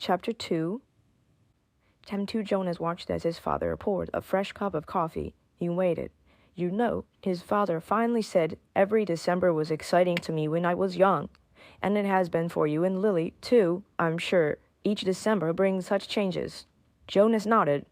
Chapter 2. Temptu Jonas watched as his father poured a fresh cup of coffee. He waited. You know, his father finally said, every December was exciting to me when I was young. And it has been for you and Lily, too, I'm sure. Each December brings such changes. Jonas nodded.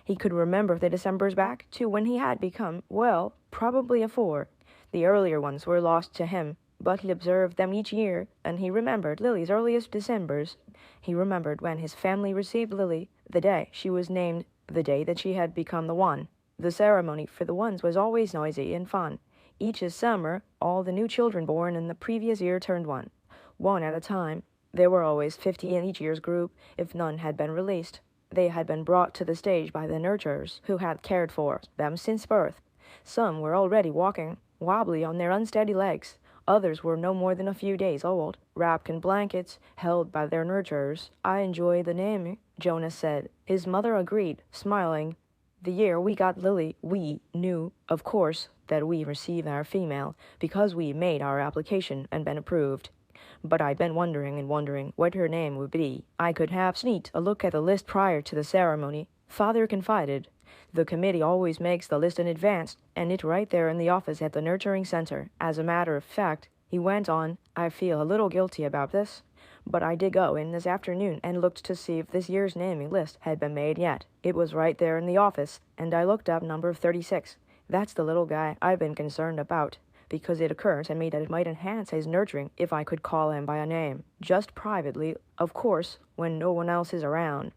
He could remember the Decembers back to when he had become, well, probably a 4. The earlier ones were lost to him, but he observed them each year, and he remembered Lily's earliest Decembers. He remembered when his family received Lily, the day she was named, the day that she had become the one. The ceremony for the ones was always noisy and fun. Each summer, all the new children born in the previous year turned one at a time. There were always 50 in each year's group, if none had been released. They had been brought to the stage by the nurturers, who had cared for them since birth. Some were already walking, wobbly on their unsteady legs. Others were no more than a few days old, wrapped in blankets, held by their nurturers. I enjoy the name, Jonas said. His mother agreed, smiling. The year we got Lily, we knew, of course, that we received our female, because we made our application and been approved. But I'd been wondering what her name would be. I could have sneaked a look at the list prior to the ceremony. Father confided. The committee always makes the list in advance, and it's right there in the office at the nurturing center. As a matter of fact, he went on, I feel a little guilty about this, but I did go in this afternoon and looked to see if this year's naming list had been made yet. It was right there in the office, and I looked up number 36. That's the little guy I've been concerned about, because it occurred to me that it might enhance his nurturing if I could call him by a name. Just privately, of course, when no one else is around.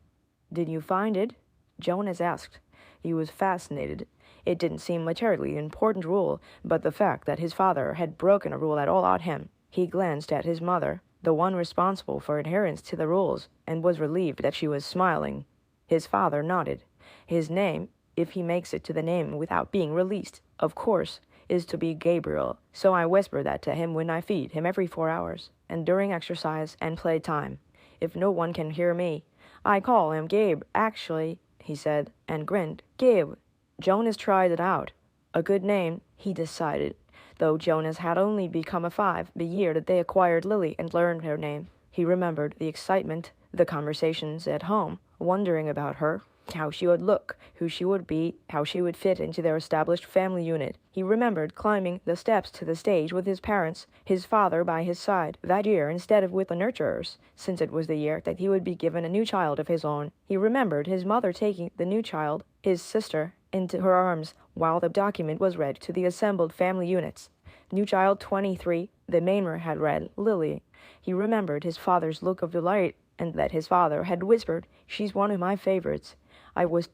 Did you find it? Jonas asked. He was fascinated. It didn't seem a terribly important rule, but the fact that his father had broken a rule at all awed him. He glanced at his mother, the one responsible for adherence to the rules, and was relieved that she was smiling. His father nodded. His name, if he makes it to the name without being released, of course, is to be Gabriel, so I whisper that to him when I feed him every 4 hours, and during exercise and playtime. If no one can hear me, I call him Gabe, actually, he said, and grinned. Gabe. Jonas tried it out. A good name, he decided, though Jonas had only become a 5 the year that they acquired Lily and learned her name. He remembered the excitement, the conversations at home, wondering about her, how she would look, who she would be, how she would fit into their established family unit. He remembered climbing the steps to the stage with his parents, his father by his side, that year instead of with the nurturers, since it was the year that he would be given a new child of his own. He remembered his mother taking the new child, his sister, into her arms while the document was read to the assembled family units. New child 23, the Mainmer had read, Lily. He remembered his father's look of delight, and that his father had whispered, she's one of my favorites. I was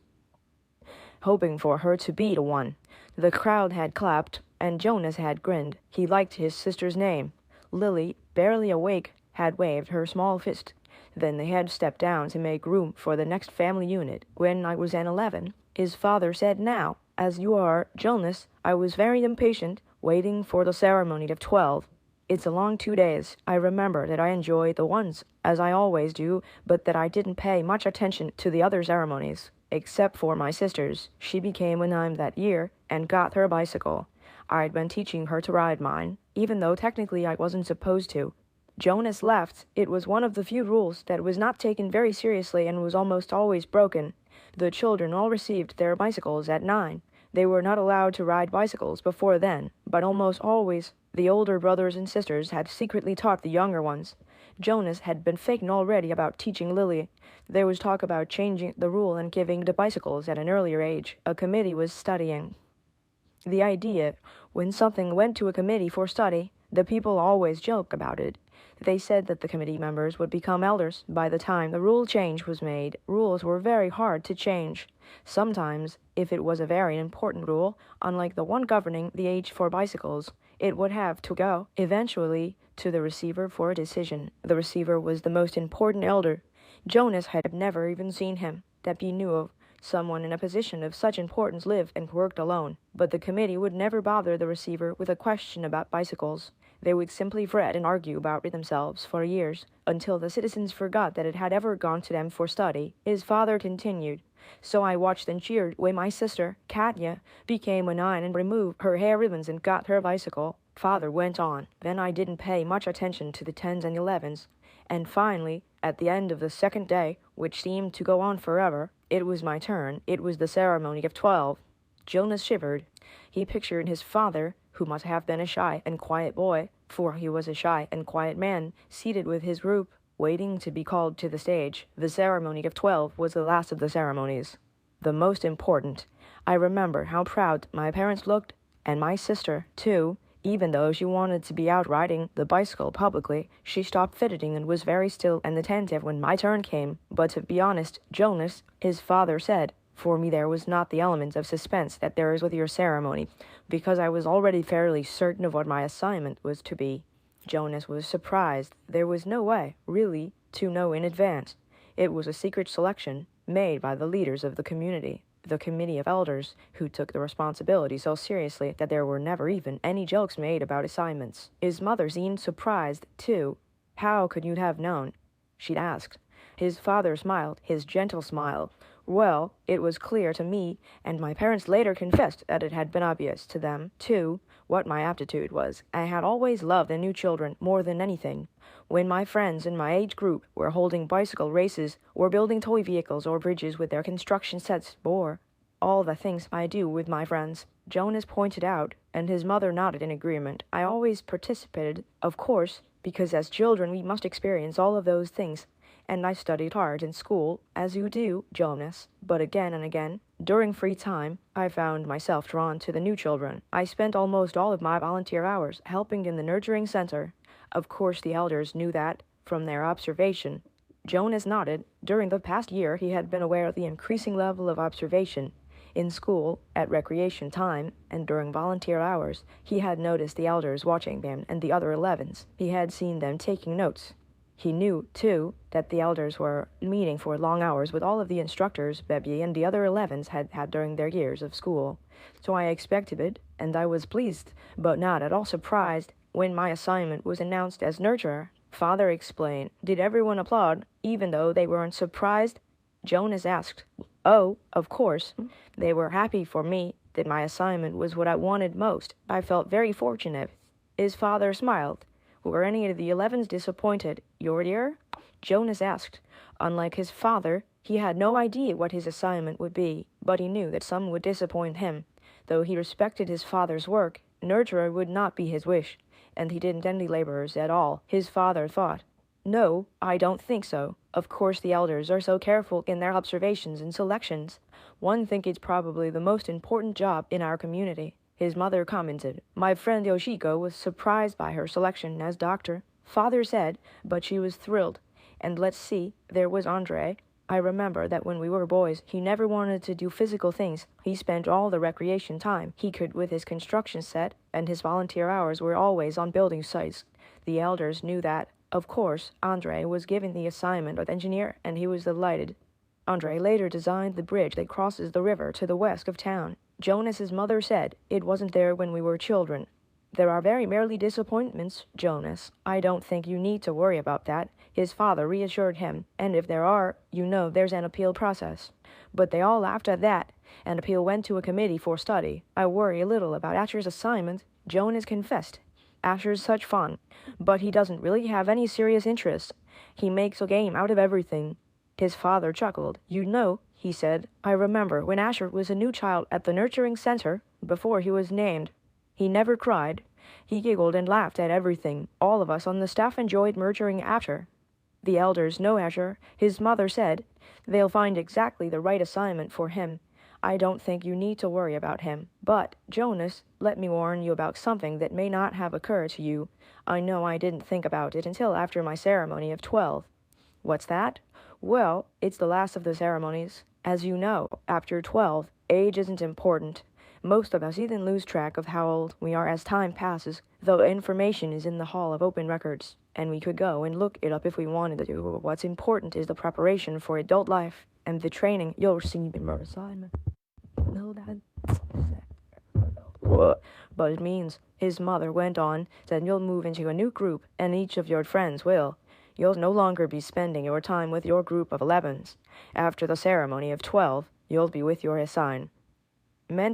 hoping for her to be the one. The crowd had clapped, and Jonas had grinned. He liked his sister's name. Lily, barely awake, had waved her small fist. Then they had stepped down to make room for the next family unit. When I was an 11, his father said, now, as you are, Jonas, I was very impatient, waiting for the ceremony of 12. It's a long 2 days. I remember that I enjoyed the ones, as I always do, but that I didn't pay much attention to the other ceremonies, except for my sister's. She became a 9 that year, and got her bicycle. I'd been teaching her to ride mine, even though technically I wasn't supposed to. Jonas left. It was one of the few rules that was not taken very seriously and was almost always broken. The children all received their bicycles at 9. They were not allowed to ride bicycles before then, but almost always the older brothers and sisters had secretly taught the younger ones. Jonas had been faking already about teaching Lily. There was talk about changing the rule and giving the bicycles at an earlier age. A committee was studying the idea. When something went to a committee for study, the people always joke about it. They said that the committee members would become elders by the time the rule change was made. Rules were very hard to change. Sometimes, if it was a very important rule, unlike the one governing the age for bicycles, it would have to go, eventually, to the receiver for a decision. The receiver was the most important elder. Jonas had never even seen him, that he knew of. Someone in a position of such importance lived and worked alone, but the committee would never bother the receiver with a question about bicycles. They would simply fret and argue about it themselves for years, until the citizens forgot that it had ever gone to them for study. His father continued, so I watched and cheered when my sister, Katya, became a 9 and removed her hair ribbons and got her bicycle. Father went on. Then I didn't pay much attention to the 10s and 11s. And finally, at the end of the second day, which seemed to go on forever, it was my turn. It was the ceremony of 12. Jonas shivered. He pictured his father, who must have been a shy and quiet boy, for he was a shy and quiet man, seated with his group, waiting to be called to the stage. The ceremony of 12 was the last of the ceremonies, the most important. I remember how proud my parents looked, and my sister, too. Even though she wanted to be out riding the bicycle publicly, she stopped fidgeting and was very still and attentive when my turn came. But to be honest, Jonas, his father said, for me there was not the element of suspense that there is with your ceremony, because I was already fairly certain of what my assignment was to be. Jonas was surprised. There was no way, really, to know in advance. It was a secret selection made by the leaders of the community, the committee of elders, who took the responsibility so seriously that there were never even any jokes made about assignments. His mother seemed surprised, too. How could you have known? She'd asked. His father smiled, his gentle smile. Well, it was clear to me, and my parents later confessed that it had been obvious to them, too, what my aptitude was. I had always loved the new children more than anything. When my friends in my age group were holding bicycle races or building toy vehicles or bridges with their construction sets, or all the things I do with my friends, Jonas pointed out, and his mother nodded in agreement. I always participated, of course, because as children we must experience all of those things. And I studied hard in school, as you do, Jonas. But again and again, during free time, I found myself drawn to the new children. I spent almost all of my volunteer hours helping in the nurturing center. Of course, the elders knew that from their observation. Jonas nodded. During the past year, he had been aware of the increasing level of observation. In school, at recreation time, and during volunteer hours, he had noticed the elders watching them and the other 11s. He had seen them taking notes. He knew, too, that the elders were meeting for long hours with all of the instructors Bebby and the other 11s had had during their years of school. So I expected it, and I was pleased, but not at all surprised when my assignment was announced as nurturer. Father explained. Did everyone applaud, even though they weren't surprised? Jonas asked. Oh, of course. They were happy for me that my assignment was what I wanted most. I felt very fortunate. His father smiled. Were any of the 11s disappointed, your dear? Jonas asked. Unlike his father, he had no idea what his assignment would be, but he knew that some would disappoint him. Though he respected his father's work, nurturer would not be his wish, and he didn't envy laborers at all, his father thought. No, I don't think so. Of course the elders are so careful in their observations and selections. One think it's probably the most important job in our community. His mother commented. My friend Yoshiko was surprised by her selection as doctor. Father said, but she was thrilled. And let's see, there was Andre. I remember that when we were boys, he never wanted to do physical things. He spent all the recreation time he could with his construction set, and his volunteer hours were always on building sites. The elders knew that. Of course, Andre was given the assignment of engineer, and he was delighted. Andre later designed the bridge that crosses the river to the west of town. Jonas's mother said it wasn't there when we were children. There are very merely disappointments, Jonas. I don't think you need to worry about that, his father reassured him. And if there are, you know there's an appeal process. But they all laughed at that. An appeal went to a committee for study. I worry a little about Asher's assignment, Jonas confessed. Asher's such fun, but he doesn't really have any serious interest. He makes a game out of everything. His father chuckled. You know, he said, I remember when Asher was a new child at the nurturing center, before he was named. He never cried. He giggled and laughed at everything. All of us on the staff enjoyed nurturing Asher. The elders know Asher, his mother said. They'll find exactly the right assignment for him. I don't think you need to worry about him. But, Jonas, let me warn you about something that may not have occurred to you. I know I didn't think about it until after my ceremony of 12. What's that? Well, it's the last of the ceremonies. As you know, after 12, age isn't important. Most of us even lose track of how old we are as time passes, though information is in the Hall of Open Records, and we could go and look it up if we wanted to. What's important is the preparation for adult life, and the training you'll receive in your assignment. No, that's... But it means, his mother went on, that you'll move into a new group, and each of your friends will. You'll no longer be spending your time with your group of 11s. After the ceremony of 12, you'll be with your assigned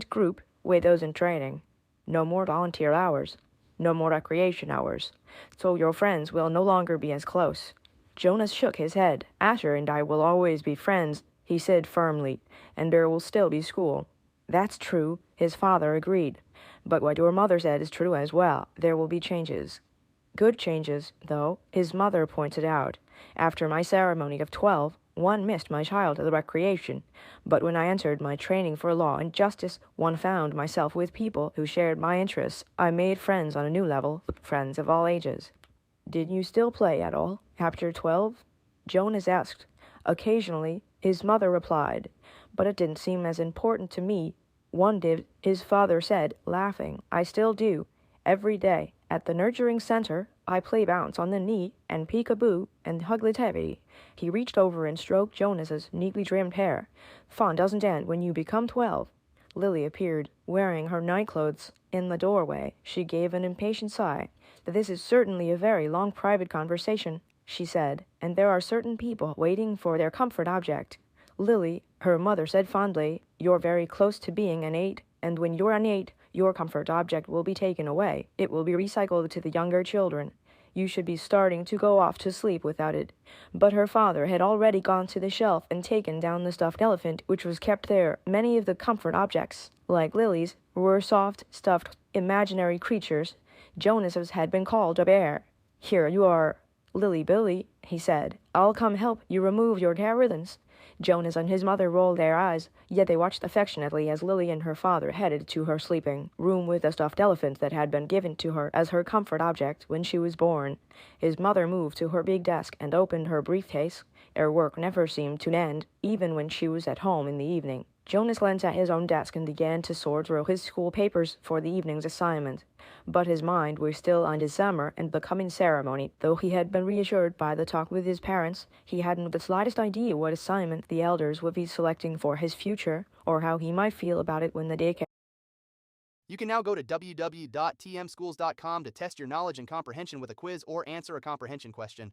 group with those in training. No more volunteer hours. No more recreation hours. So your friends will no longer be as close. Jonas shook his head. Asher and I will always be friends, he said firmly, and there will still be school. That's true, his father agreed. But what your mother said is true as well. There will be changes. Good changes, though, his mother pointed out. After my ceremony of 12, one missed my child at the recreation, but when I entered my training for law and justice, one found myself with people who shared my interests. I made friends on a new level, friends of all ages. Did you still play at all, after 12? Jonas asked. Occasionally, his mother replied, but it didn't seem as important to me. One did, his father said, laughing. I still do. Every day, at the nurturing center, I play bounce on the knee and peekaboo and hugly-tevy. He reached over and stroked Jonas's neatly trimmed hair. Fun doesn't end when you become 12. Lily appeared, wearing her nightclothes. In the doorway, she gave an impatient sigh. This is certainly a very long private conversation, she said, and there are certain people waiting for their comfort object. Lily, her mother said fondly, you're very close to being an 8, and when you're an 8, your comfort object will be taken away. It will be recycled to the younger children. You should be starting to go off to sleep without it. But her father had already gone to the shelf and taken down the stuffed elephant, which was kept there. Many of the comfort objects, like Lily's, were soft, stuffed, imaginary creatures. Jonas's had been called a bear. Here you are, Lily Billy, he said. I'll come help you remove your hair ribbons. Jonas and his mother rolled their eyes, yet they watched affectionately as Lily and her father headed to her sleeping room with a stuffed elephant that had been given to her as her comfort object when she was born. His mother moved to her big desk and opened her briefcase. Her work never seemed to end, even when she was at home in the evening. Jonas leant at his own desk and began to sort through his school papers for the evening's assignment. But his mind was still on December and the coming ceremony. Though he had been reassured by the talk with his parents, he hadn't the slightest idea what assignment the elders would be selecting for his future, or how he might feel about it when the day came. You can now go to www.tmschools.com to test your knowledge and comprehension with a quiz or answer a comprehension question.